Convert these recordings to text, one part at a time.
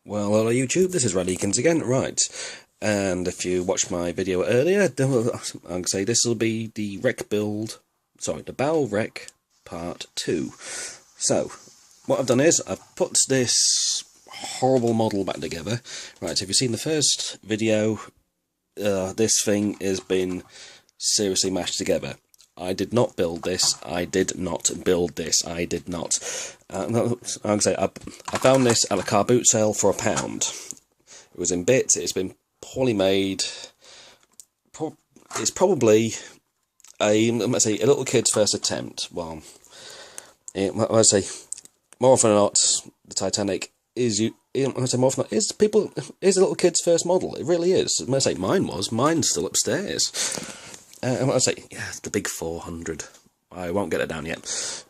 Well, hello YouTube, this is Radikins again, right, and if you watched my video earlier, I'm going to say this will be the the Bow Wreck Part 2. So, what I've done is, I've put this horrible model back together. Right, if you've seen the first video, this thing has been seriously mashed together. I did not build this. I did not. I'm going to say, I found this at a car boot sale for £1. It was in bits. It's been poorly made. It's probably a little kid's first attempt. Well, I say more often than not, the Titanic is more often than not, is a little kid's first model. It really is. I say mine was. Mine's still upstairs. I say, yeah, the big 400. I won't get it down yet.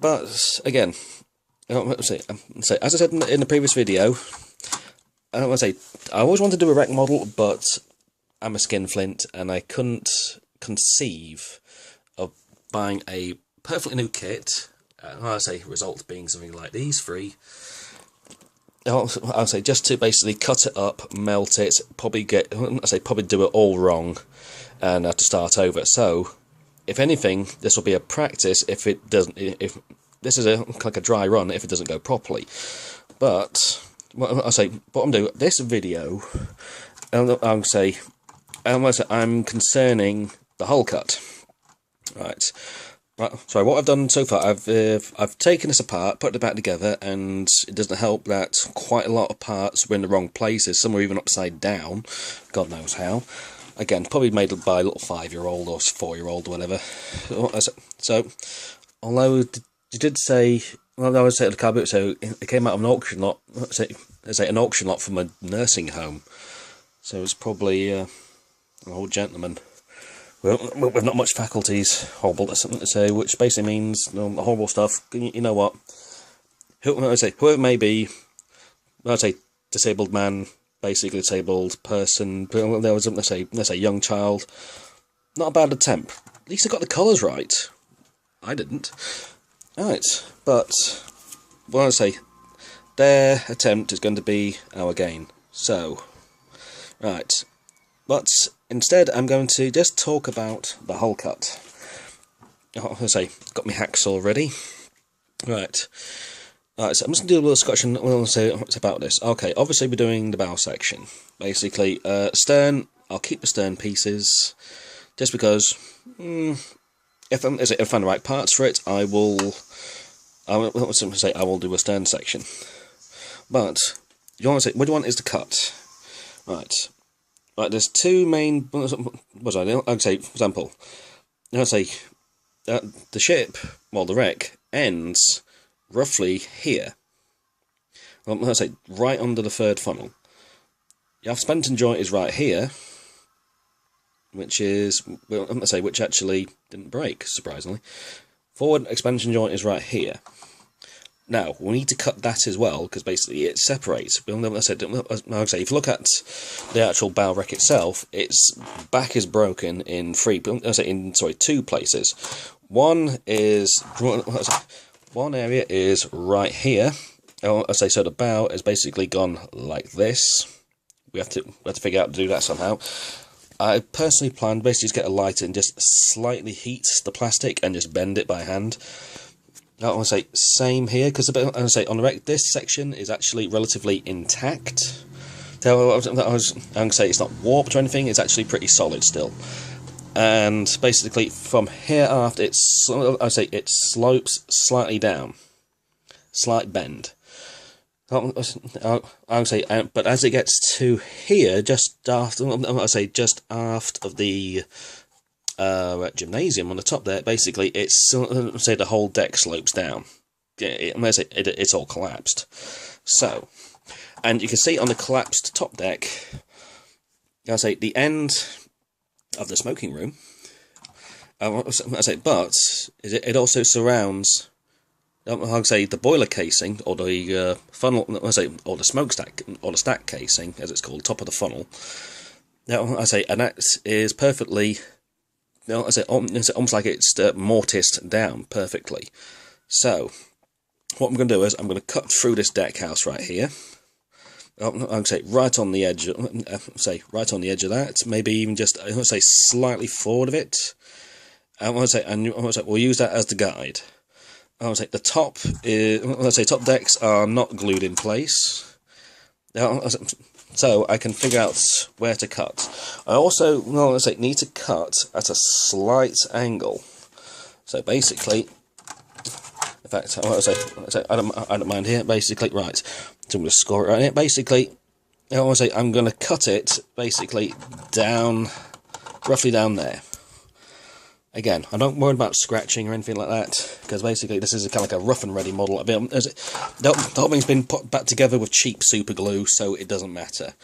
But again, as I said in the previous video, I always wanted to do a wreck model, but I'm a skinflint, and I couldn't conceive of buying a perfectly new kit. Results being something like these three. I'll say just to basically cut it up, melt it, probably do it all wrong, and have to start over. So, if anything, this will be a practice. If this is like a dry run, if it doesn't go properly. But what I'm doing this video, I'm concerning the hull cut. Right. So what I've done so far, I've taken this apart, put it back together, and it doesn't help that quite a lot of parts were in the wrong places. Some were even upside down, God knows how. Again, probably made by a little 5-year-old or 4-year-old or whatever. So, although you did say, well, I would say at the car boot, so it came out of an auction lot. An auction lot from a nursing home. So it's probably an old gentleman. Well, with not much faculties, horrible, that's something to say, which basically means horrible stuff. You know what? Whoever it may be, disabled man, basically disabled person, there was, let's say young child. Not a bad attempt. At least I got the colours right. I didn't. Right, but their attempt is going to be our gain. So, right. But instead, I'm going to just talk about the hull cut. Got my hacksaw ready. Right, so I'm just going to do a little discussion about this. Okay, obviously we're doing the bow section. Basically, stern, I'll keep the stern pieces, just because, if I find the right parts for it, I will do a stern section. But, what you want is the cut. Right. Right, there's two main. I'd say, for example, the ship, well, the wreck ends roughly here. Right under the third funnel. Your suspension joint is right here, which actually didn't break, surprisingly. Forward expansion joint is right here. Now, we need to cut that as well, because basically it separates. If you look at the actual bow wreck itself, its back is broken in two places. One area is right here. So the bow is basically gone like this. We have to figure out how to do that somehow. I personally planned basically to get a lighter and just slightly heat the plastic and just bend it by hand. I want to say same here, because on the wreck, this section is actually relatively intact. I'm going to say it's not warped or anything, it's actually pretty solid still. And basically from here after, it slopes slightly down. Slight bend. But as it gets to here, just aft of the gymnasium on the top there, basically it's the whole deck slopes down. It's all collapsed. So, and you can see on the collapsed top deck, the end of the smoking room. But it also surrounds, the boiler casing, or the funnel, or the smokestack, or the stack casing, as it's called, top of the funnel. And that is perfectly. It's almost like it's mortised down perfectly. So, what I'm going to do is I'm going to cut through this deck house right here. I'd say right on the edge. Say right on the edge of that. Maybe even just I would say slightly forward of it. I would say, and I would say we'll use that as the guide. I would say the top is. Let's say top decks are not glued in place, so I can figure out where to cut. I also, well, let's say, need to cut at a slight angle. So basically, in fact, I don't mind here. Basically, right. So I'm going to score it right here. Basically, I'm going to cut it basically down, roughly down there. Again, I don't worry about scratching or anything like that, because basically this is kind of like a rough and ready model. The whole thing's been put back together with cheap super glue, so it doesn't matter.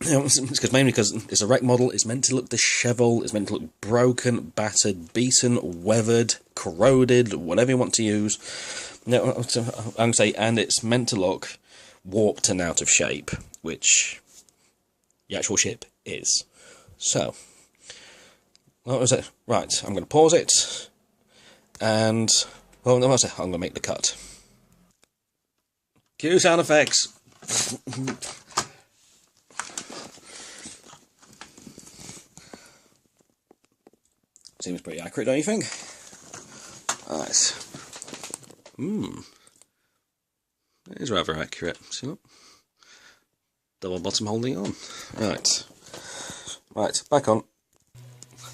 It's mainly because it's a wreck model. It's meant to look disheveled. It's meant to look broken, battered, beaten, weathered, corroded, whatever you want to use. I'm say, and it's meant to look warped and out of shape, which the actual ship is. So, what was it? Right, I'm going to pause it, and well, I'm going to make the cut. Cue sound effects. Seems pretty accurate, don't you think? Right. It is rather accurate. See that? Double bottom holding on. Right. Right, back on.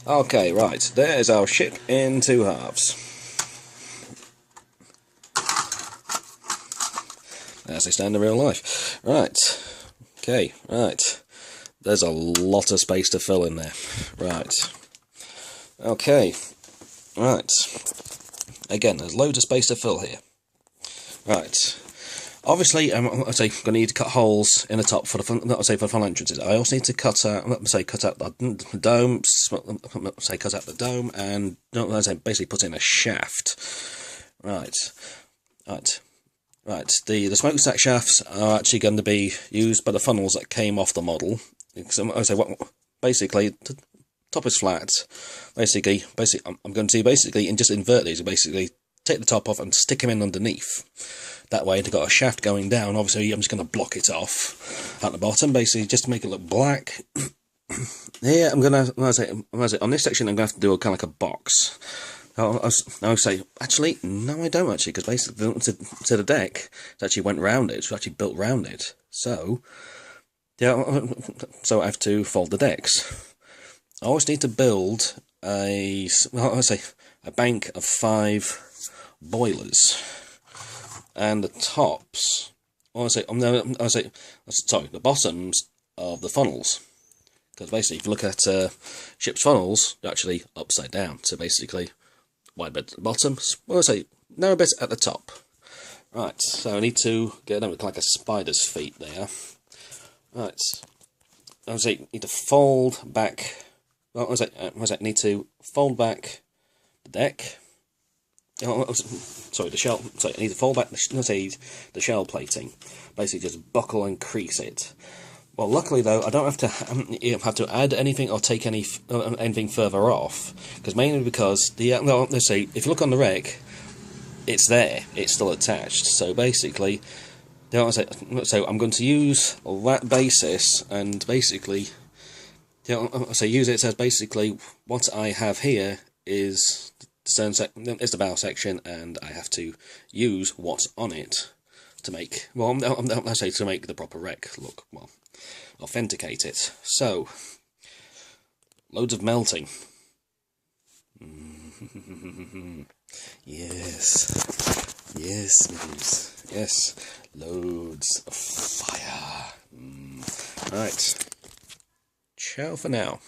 Okay, right. There's our ship in 2 halves. As they stand in real life. Right. Okay, right. There's a lot of space to fill in there. Right. Okay. Right. Again, there's loads of space to fill here. Right. Obviously, I'm going to need to cut holes in the top for the funnel entrances. I also need to cut out the dome. Cut out the dome, and basically put in a shaft. Right. The smokestack shafts are actually going to be used by the funnels that came off the model. Basically, the top is flat. Basically, I'm going to just invert these and basically take the top off and stick them in underneath. That way, they've got a shaft going down. Obviously, I'm just going to block it off at the bottom, basically, just to make it look black. Here, I'm going to, on this section, I'm going to have to do a kind of like a box. I'll say, actually, no, I don't actually, because basically, to the deck, it actually went round it. It's actually built round it. So, yeah, so I have to fold the decks. I always need to build a bank of 5 boilers. And the tops, the bottoms of the funnels. Because basically, if you look at ship's funnels, they're actually upside down. So basically, wide bit at the bottom, narrow bit at the top. Right, so I need to get them like a spider's feet there. Right, need to fold back. Need to fold back the deck. The shell. I need to fold back the shell plating. Basically, just buckle and crease it. Well, luckily though, I don't have to add anything or take anything further off, mainly because if you look on the wreck, it's there. It's still attached. So basically, I'm going to use that basis and basically, use it as basically what I have here is the bow section, and I have to use what's on it to make to make the proper wreck look authenticate it. So loads of melting. Yes, loads of fire. Right. Ciao for now.